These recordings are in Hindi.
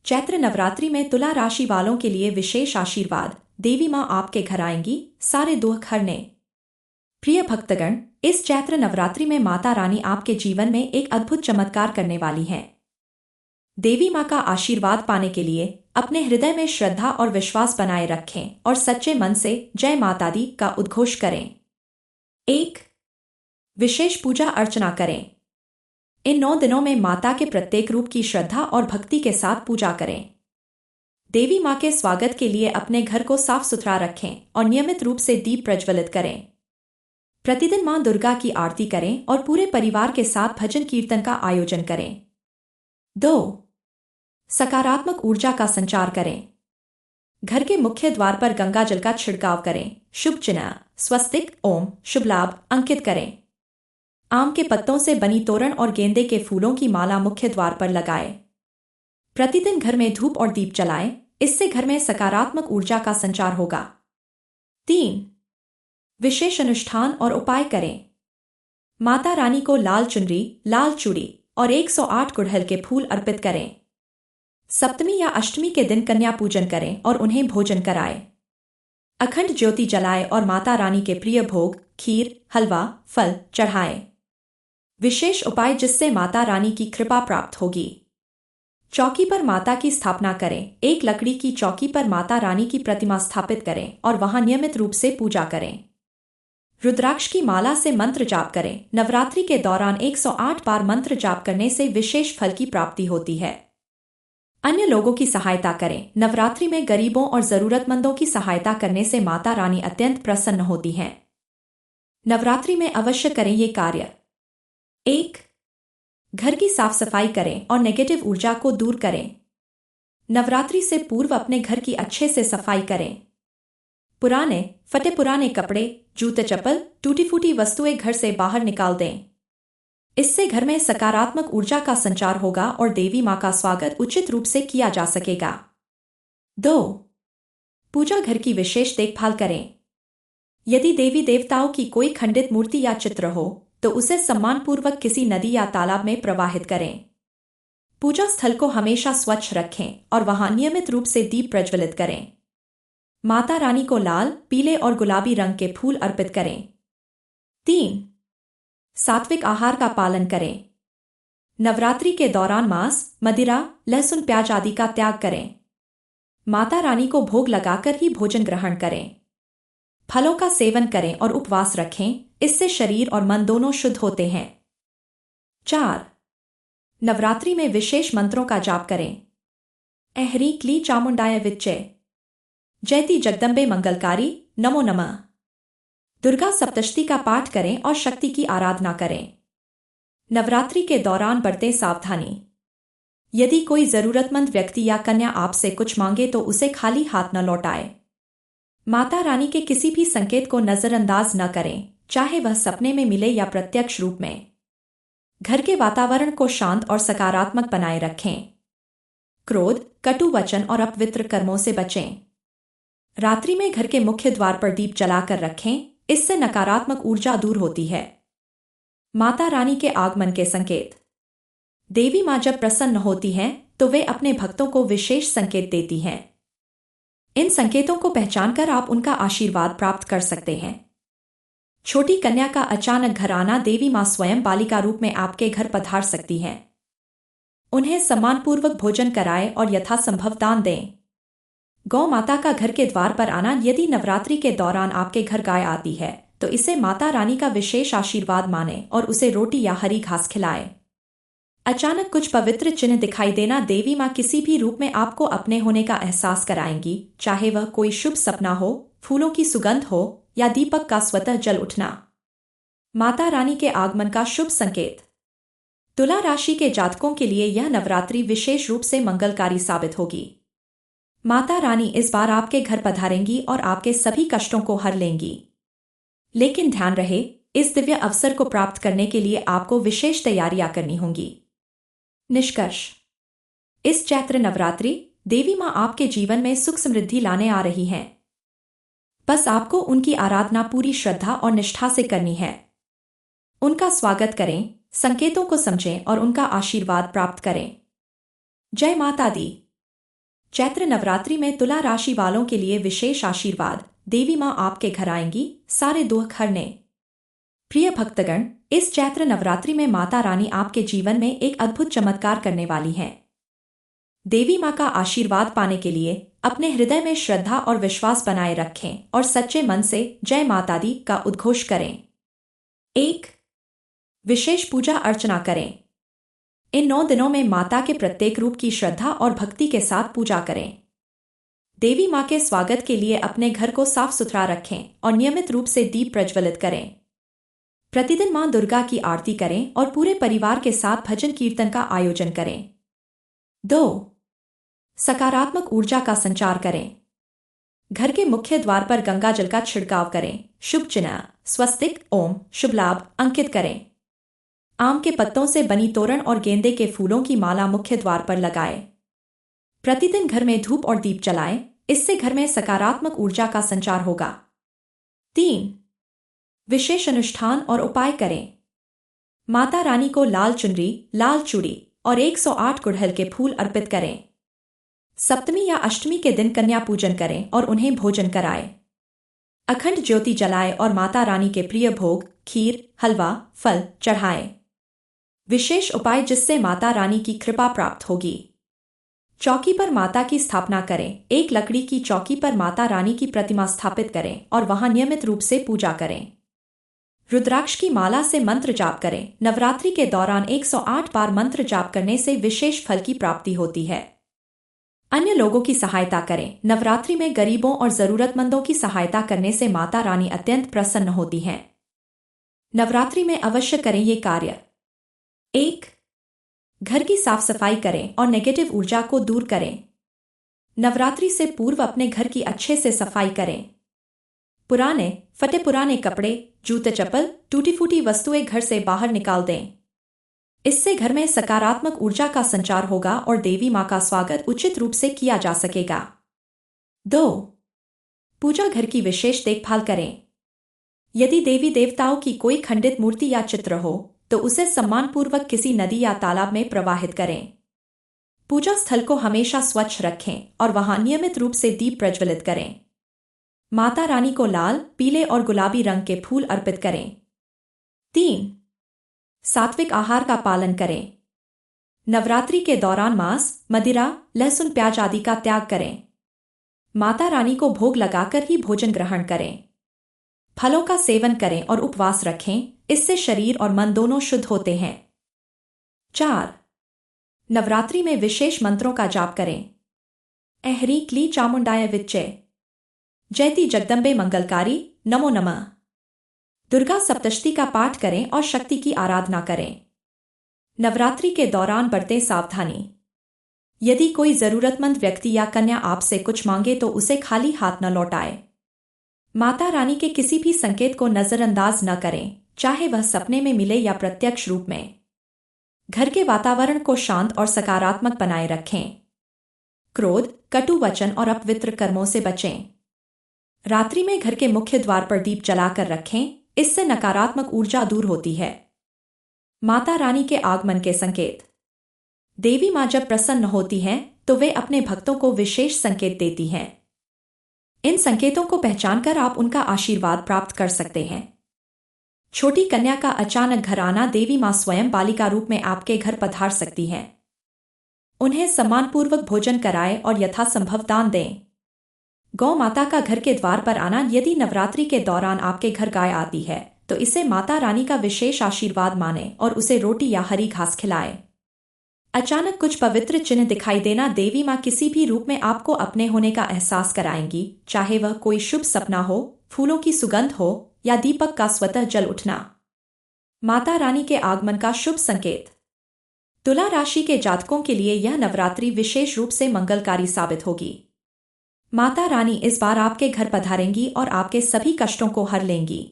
चैत्र नवरात्रि में तुला राशि वालों के लिए विशेष आशीर्वाद। देवी माँ आपके घर आएंगी सारे दुख हरने। प्रिय भक्तगण, इस चैत्र नवरात्रि में माता रानी आपके जीवन में एक अद्भुत चमत्कार करने वाली हैं। देवी माँ का आशीर्वाद पाने के लिए अपने हृदय में श्रद्धा और विश्वास बनाए रखें और सच्चे मन से जय माता दी का उद्घोष करें। 1. विशेष पूजा अर्चना करें। इन 9 दिनों में माता के प्रत्येक रूप की श्रद्धा और भक्ति के साथ पूजा करें। देवी माँ के स्वागत के लिए अपने घर को साफ सुथरा रखें और नियमित रूप से दीप प्रज्वलित करें। प्रतिदिन माँ दुर्गा की आरती करें और पूरे परिवार के साथ भजन कीर्तन का आयोजन करें। 2. सकारात्मक ऊर्जा का संचार करें। घर के मुख्य द्वार पर गंगा जल का छिड़काव करें। शुभ चिन्ह स्वस्तिक, ओम, शुभ लाभ अंकित करें। आम के पत्तों से बनी तोरण और गेंदे के फूलों की माला मुख्य द्वार पर लगाएं। प्रतिदिन घर में धूप और दीप जलाएं, इससे घर में सकारात्मक ऊर्जा का संचार होगा। 3. विशेष अनुष्ठान और उपाय करें। माता रानी को लाल चुनरी, लाल चूड़ी और 108 गुड़हल के फूल अर्पित करें। सप्तमी या अष्टमी के दिन कन्या पूजन करें और उन्हें भोजन कराएं। अखंड ज्योति जलाएं और माता रानी के प्रिय भोग, खीर, हलवा, फल चढ़ाएं। विशेष उपाय जिससे माता रानी की कृपा प्राप्त होगी। चौकी पर माता की स्थापना करें। एक लकड़ी की चौकी पर माता रानी की प्रतिमा स्थापित करें और वहां नियमित रूप से पूजा करें। रुद्राक्ष की माला से मंत्र जाप करें। नवरात्रि के दौरान 108 बार मंत्र जाप करने से विशेष फल की प्राप्ति होती है। अन्य लोगों की सहायता करें। नवरात्रि में गरीबों और जरूरतमंदों की सहायता करने से माता रानी अत्यंत प्रसन्न होती हैं। नवरात्रि में अवश्य करें ये कार्य। 1. घर की साफ सफाई करें और नेगेटिव ऊर्जा को दूर करें। नवरात्रि से पूर्व अपने घर की अच्छे से सफाई करें। पुराने फटे पुराने कपड़े, जूते, चप्पल, टूटी फूटी वस्तुएं घर से बाहर निकाल दें। इससे घर में सकारात्मक ऊर्जा का संचार होगा और देवी माँ का स्वागत उचित रूप से किया जा सकेगा। 2. पूजा घर की विशेष देखभाल करें। यदि देवी देवताओं की कोई खंडित मूर्ति या चित्र हो तो उसे सम्मानपूर्वक किसी नदी या तालाब में प्रवाहित करें। पूजा स्थल को हमेशा स्वच्छ रखें और वहां नियमित रूप से दीप प्रज्वलित करें। माता रानी को लाल, पीले और गुलाबी रंग के फूल अर्पित करें। 3. सात्विक आहार का पालन करें। नवरात्रि के दौरान मांस, मदिरा, लहसुन, प्याज आदि का त्याग करें। माता रानी को भोग लगाकर ही भोजन ग्रहण करें। फलों का सेवन करें और उपवास रखें, इससे शरीर और मन दोनों शुद्ध होते हैं। 4. नवरात्रि में विशेष मंत्रों का जाप करें। ऐहरी क्ली चामुंडाय विच्चे, जयति जगदम्बे मंगलकारी, नमो नमः। दुर्गा सप्तशती का पाठ करें और शक्ति की आराधना करें। नवरात्रि के दौरान बरतें सावधानी। यदि कोई जरूरतमंद व्यक्ति या कन्या आपसे कुछ मांगे तो उसे खाली हाथ न लौटाए। माता रानी के किसी भी संकेत को नजरअंदाज न करें, चाहे वह सपने में मिले या प्रत्यक्ष रूप में। घर के वातावरण को शांत और सकारात्मक बनाए रखें। क्रोध, कटु वचन और अपवित्र कर्मों से बचें। रात्रि में घर के मुख्य द्वार पर दीप जलाकर रखें, इससे नकारात्मक ऊर्जा दूर होती है। माता रानी के आगमन के संकेत। देवी माँ जब प्रसन्न होती हैं तो वे अपने भक्तों को विशेष संकेत देती हैं। इन संकेतों को पहचानकर आप उनका आशीर्वाद प्राप्त कर सकते हैं। छोटी कन्या का अचानक घर आना। देवी माँ स्वयं बालिका रूप में आपके घर पधार सकती हैं। उन्हें सम्मानपूर्वक भोजन कराएं और यथासंभव दान दें। गौ माता का घर के द्वार पर आना। यदि नवरात्रि के दौरान आपके घर गाय आती है तो इसे माता रानी का विशेष आशीर्वाद माने और उसे रोटी या हरी घास खिलाएं। अचानक कुछ पवित्र चिन्ह दिखाई देना। देवी माँ किसी भी रूप में आपको अपने होने का एहसास कराएंगी, चाहे वह कोई शुभ सपना हो, फूलों की सुगंध हो या दीपक का स्वतः जल उठना। माता रानी के आगमन का शुभ संकेत। तुला राशि के जातकों के लिए यह नवरात्रि विशेष रूप से मंगलकारी साबित होगी। माता रानी इस बार आपके घर पधारेंगी और आपके सभी कष्टों को हर लेंगी। लेकिन ध्यान रहे, इस दिव्य अवसर को प्राप्त करने के लिए आपको विशेष तैयारियां करनी होंगी। निष्कर्ष। इस चैत्र नवरात्रि देवी माँ आपके जीवन में सुख समृद्धि लाने आ रही हैं। बस आपको उनकी आराधना पूरी श्रद्धा और निष्ठा से करनी है। उनका स्वागत करें, संकेतों को समझें और उनका आशीर्वाद प्राप्त करें। जय माता दी। चैत्र नवरात्रि में तुला राशि वालों के लिए विशेष आशीर्वाद। देवी माँ आपके घर आएंगी सारे दुख हरने। प्रिय भक्तगण, इस चैत्र नवरात्रि में माता रानी आपके जीवन में एक अद्भुत चमत्कार करने वाली हैं। देवी माँ का आशीर्वाद पाने के लिए अपने हृदय में श्रद्धा और विश्वास बनाए रखें और सच्चे मन से जय माता दी का उद्घोष करें। 1. विशेष पूजा अर्चना करें। इन 9 दिनों में माता के प्रत्येक रूप की श्रद्धा और भक्ति के साथ पूजा करें। देवी माँ के स्वागत के लिए अपने घर को साफ सुथरा रखें और नियमित रूप से दीप प्रज्वलित करें। प्रतिदिन माँ दुर्गा की आरती करें और पूरे परिवार के साथ भजन कीर्तन का आयोजन करें। 2. सकारात्मक ऊर्जा का संचार करें। घर के मुख्य द्वार पर गंगा जल का छिड़काव करें। शुभ चिन्ह स्वस्तिक, ओम, शुभ लाभ अंकित करें। आम के पत्तों से बनी तोरण और गेंदे के फूलों की माला मुख्य द्वार पर लगाएं। प्रतिदिन घर में धूप और दीप जलाएं, इससे घर में सकारात्मक ऊर्जा का संचार होगा। 3. विशेष अनुष्ठान और उपाय करें। माता रानी को लाल चुनरी, लाल चूड़ी और 108 गुड़हल के फूल अर्पित करें। सप्तमी या अष्टमी के दिन कन्या पूजन करें और उन्हें भोजन कराएं। अखंड ज्योति जलाएं और माता रानी के प्रिय भोग, खीर, हलवा, फल चढ़ाएं। विशेष उपाय जिससे माता रानी की कृपा प्राप्त होगी। चौकी पर माता की स्थापना करें। एक लकड़ी की चौकी पर माता रानी की प्रतिमा स्थापित करें और वहां नियमित रूप से पूजा करें। रुद्राक्ष की माला से मंत्र जाप करें। नवरात्रि के दौरान 108 बार मंत्र जाप करने से विशेष फल की प्राप्ति होती है। अन्य लोगों की सहायता करें। नवरात्रि में गरीबों और जरूरतमंदों की सहायता करने से माता रानी अत्यंत प्रसन्न होती हैं। नवरात्रि में अवश्य करें ये कार्य। 1. घर की साफ सफाई करें और नेगेटिव ऊर्जा को दूर करें। नवरात्रि से पूर्व अपने घर की अच्छे से सफाई करें। पुराने फटे पुराने कपड़े, जूते, चप्पल, टूटी फूटी वस्तुएं घर से बाहर निकाल दें। इससे घर में सकारात्मक ऊर्जा का संचार होगा और देवी माँ का स्वागत उचित रूप से किया जा सकेगा। 2. पूजा घर की विशेष देखभाल करें। यदि देवी देवताओं की कोई खंडित मूर्ति या चित्र हो तो उसे सम्मानपूर्वक किसी नदी या तालाब में प्रवाहित करें। पूजा स्थल को हमेशा स्वच्छ रखें और वहां नियमित रूप से दीप प्रज्वलित करें। माता रानी को लाल, पीले और गुलाबी रंग के फूल अर्पित करें। 3. सात्विक आहार का पालन करें। नवरात्रि के दौरान मांस, मदिरा, लहसुन, प्याज आदि का त्याग करें। माता रानी को भोग लगाकर ही भोजन ग्रहण करें। फलों का सेवन करें और उपवास रखें, इससे शरीर और मन दोनों शुद्ध होते हैं। 4. नवरात्रि में विशेष मंत्रों का जाप करें। ऐहरी क्ली चामुंडाय विच्चे, जयति जगदम्बे मंगलकारी, नमो नमः। दुर्गा सप्तशती का पाठ करें और शक्ति की आराधना करें। नवरात्रि के दौरान बरतें सावधानी। यदि कोई जरूरतमंद व्यक्ति या कन्या आपसे कुछ मांगे तो उसे खाली हाथ न लौटाए। माता रानी के किसी भी संकेत को नजरअंदाज न करें, चाहे वह सपने में मिले या प्रत्यक्ष रूप में। घर के वातावरण को शांत और सकारात्मक बनाए रखें। क्रोध, कटु वचन और अपवित्र कर्मों से बचें। रात्रि में घर के मुख्य द्वार पर दीप जलाकर रखें, इससे नकारात्मक ऊर्जा दूर होती है। माता रानी के आगमन के संकेत। देवी माँ जब प्रसन्न होती हैं तो वे अपने भक्तों को विशेष संकेत देती हैं। इन संकेतों को पहचानकर आप उनका आशीर्वाद प्राप्त कर सकते हैं। छोटी कन्या का अचानक घर आना। देवी माँ स्वयं बालिका रूप में आपके घर पधार सकती हैं। उन्हें सम्मानपूर्वक भोजन कराएं और यथासंभव दान दें। गौ माता का घर के द्वार पर आना। यदि नवरात्रि के दौरान आपके घर गाय आती है तो इसे माता रानी का विशेष आशीर्वाद माने और उसे रोटी या हरी घास खिलाएं। अचानक कुछ पवित्र चिन्ह दिखाई देना। देवी माँ किसी भी रूप में आपको अपने होने का एहसास कराएंगी, चाहे वह कोई शुभ सपना हो, फूलों की सुगंध हो या दीपक का स्वतः जल उठना। माता रानी के आगमन का शुभ संकेत। तुला राशि के जातकों के लिए यह नवरात्रि विशेष रूप से मंगलकारी साबित होगी। माता रानी इस बार आपके घर पधारेंगी और आपके सभी कष्टों को हर लेंगी।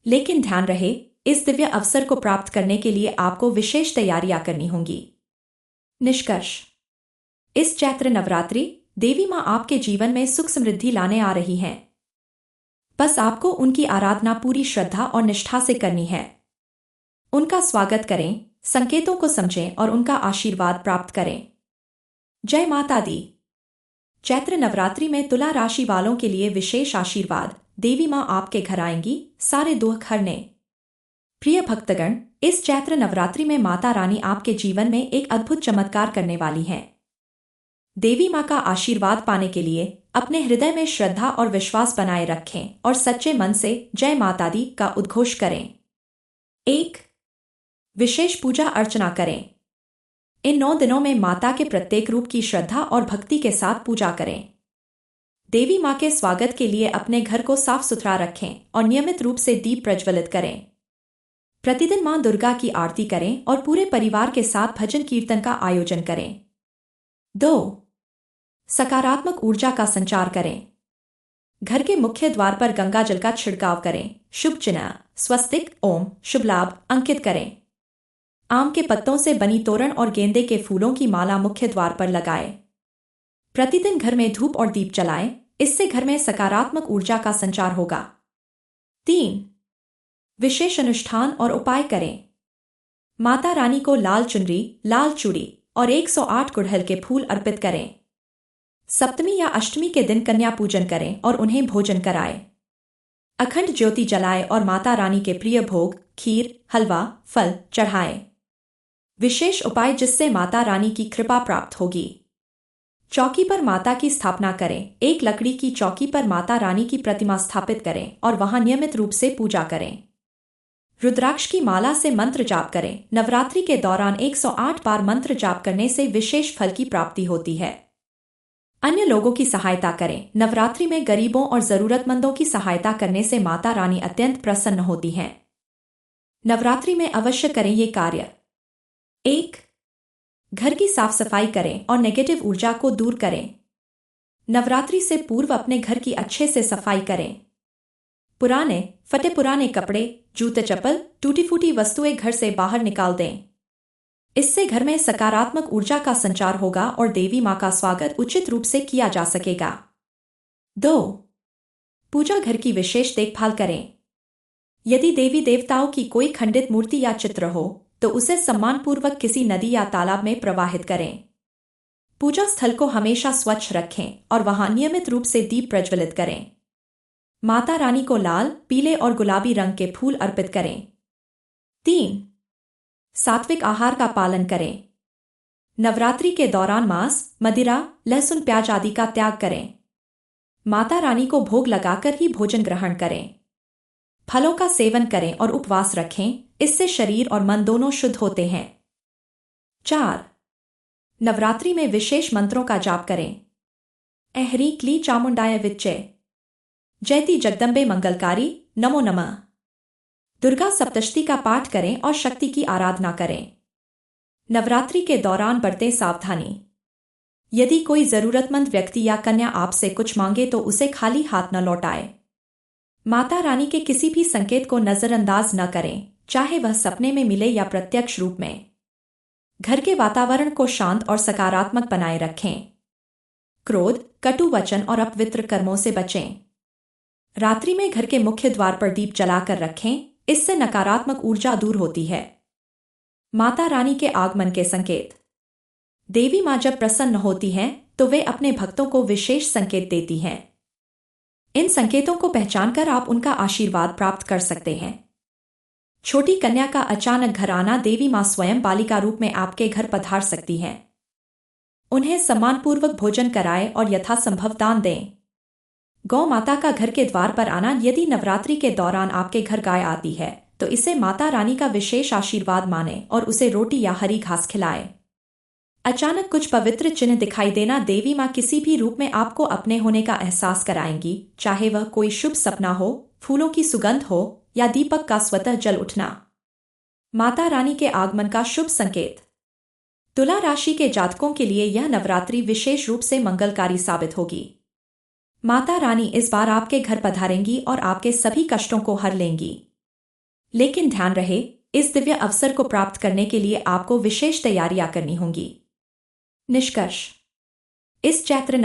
लेकिन ध्यान रहे, इस दिव्य अवसर को प्राप्त करने के लिए आपको विशेष तैयारियां करनी होंगी। निष्कर्ष। इस चैत्र नवरात्रि देवी माँ आपके जीवन में सुख समृद्धि लाने आ रही हैं। बस आपको उनकी आराधना पूरी श्रद्धा और निष्ठा से करनी है। उनका स्वागत करें, संकेतों को समझें और उनका आशीर्वाद प्राप्त करें। जय माता दी। चैत्र नवरात्रि में तुला राशि वालों के लिए विशेष आशीर्वाद। देवी माँ आपके घर आएंगी, सारे दुख हरने। प्रिय भक्तगण, इस चैत्र नवरात्रि में माता रानी आपके जीवन में एक अद्भुत चमत्कार करने वाली हैं। देवी माँ का आशीर्वाद पाने के लिए अपने हृदय में श्रद्धा और विश्वास बनाए रखें और सच्चे मन से जय माता दी का उद्घोष करें। 1. विशेष पूजा अर्चना करें। इन 9 दिनों में माता के प्रत्येक रूप की श्रद्धा और भक्ति के साथ पूजा करें। देवी माँ के स्वागत के लिए अपने घर को साफ सुथरा रखें और नियमित रूप से दीप प्रज्वलित करें। प्रतिदिन माँ दुर्गा की आरती करें और पूरे परिवार के साथ भजन कीर्तन का आयोजन करें। 2. सकारात्मक ऊर्जा का संचार करें। घर के मुख्य द्वार पर गंगा जल का छिड़काव करें। शुभ चिन्ह स्वस्तिक, ओम, शुभ लाभ अंकित करें। आम के पत्तों से बनी तोरण और गेंदे के फूलों की माला मुख्य द्वार पर लगाएं। प्रतिदिन घर में धूप और दीप जलाएं, इससे घर में सकारात्मक ऊर्जा का संचार होगा। 3. विशेष अनुष्ठान और उपाय करें। माता रानी को लाल चुनरी, लाल चूड़ी और 108 गुड़हल के फूल अर्पित करें। सप्तमी या अष्टमी के दिन कन्या पूजन करें और उन्हें भोजन कराएं। अखंड ज्योति जलाएं और माता रानी के प्रिय भोग, खीर, हलवा, फल चढ़ाएं। विशेष उपाय जिससे माता रानी की कृपा प्राप्त होगी। चौकी पर माता की स्थापना करें। एक लकड़ी की चौकी पर माता रानी की प्रतिमा स्थापित करें और वहां नियमित रूप से पूजा करें। रुद्राक्ष की माला से मंत्र जाप करें। नवरात्रि के दौरान 108 बार मंत्र जाप करने से विशेष फल की प्राप्ति होती है। अन्य लोगों की सहायता करें। नवरात्रि में गरीबों और जरूरतमंदों की सहायता करने से माता रानी अत्यंत प्रसन्न होती हैं। नवरात्रि में अवश्य करें ये कार्य। 1. घर की साफ सफाई करें और नेगेटिव ऊर्जा को दूर करें। नवरात्रि से पूर्व अपने घर की अच्छे से सफाई करें। पुराने फटे पुराने कपड़े, जूते, चप्पल, टूटी फूटी वस्तुएं घर से बाहर निकाल दें। इससे घर में सकारात्मक ऊर्जा का संचार होगा और देवी माँ का स्वागत उचित रूप से किया जा सकेगा। 2. पूजा घर की विशेष देखभाल करें। यदि देवी देवताओं की कोई खंडित मूर्ति या चित्र हो तो उसे सम्मानपूर्वक किसी नदी या तालाब में प्रवाहित करें। पूजा स्थल को हमेशा स्वच्छ रखें और वहां नियमित रूप से दीप प्रज्वलित करें। माता रानी को लाल, पीले और गुलाबी रंग के फूल अर्पित करें। 3. सात्विक आहार का पालन करें। नवरात्रि के दौरान मांस, मदिरा, लहसुन, प्याज आदि का त्याग करें। माता रानी को भोग लगाकर ही भोजन ग्रहण करें। फलों का सेवन करें और उपवास रखें, इससे शरीर और मन दोनों शुद्ध होते हैं। 4. नवरात्रि में विशेष मंत्रों का जाप करें। ऐहरी क्ली चामुंडाय विच्चे, जयति जगदम्बे मंगलकारी, नमो नमः। दुर्गा सप्तशती का पाठ करें और शक्ति की आराधना करें। नवरात्रि के दौरान बरतें सावधानी। यदि कोई जरूरतमंद व्यक्ति या कन्या आपसे कुछ मांगे तो उसे खाली हाथ न लौटाए। माता रानी के किसी भी संकेत को नजरअंदाज न करें, चाहे वह सपने में मिले या प्रत्यक्ष रूप में। घर के वातावरण को शांत और सकारात्मक बनाए रखें। क्रोध, कटु वचन और अपवित्र कर्मों से बचें। रात्रि में घर के मुख्य द्वार पर दीप जलाकर रखें, इससे नकारात्मक ऊर्जा दूर होती है। माता रानी के आगमन के संकेत। देवी माँ जब प्रसन्न होती हैं तो वे अपने भक्तों को विशेष संकेत देती हैं। इन संकेतों को पहचानकर आप उनका आशीर्वाद प्राप्त कर सकते हैं। छोटी कन्या का अचानक घर आना। देवी माँ स्वयं बालिका रूप में आपके घर पधार सकती हैं। उन्हें सम्मानपूर्वक भोजन कराएं और यथासंभव दान दें। गौ माता का घर के द्वार पर आना। यदि नवरात्रि के दौरान आपके घर गाय आती है तो इसे माता रानी का विशेष आशीर्वाद माने और उसे रोटी या हरी घास खिलाएं। अचानक कुछ पवित्र चिन्ह दिखाई देना। देवी माँ किसी भी रूप में आपको अपने होने का एहसास कराएंगी, चाहे वह कोई शुभ सपना हो, फूलों की सुगंध हो या दीपक का स्वतः जल उठना। माता रानी के आगमन का शुभ संकेत। तुला राशि के जातकों के लिए यह नवरात्रि विशेष रूप से मंगलकारी साबित होगी। माता रानी इस बार आपके घर पधारेंगी और आपके सभी कष्टों को हर लेंगी। लेकिन ध्यान रहे, इस दिव्य अवसर को प्राप्त करने के लिए आपको विशेष तैयारियां करनी होंगी। निष्कर्ष। इस चैत्र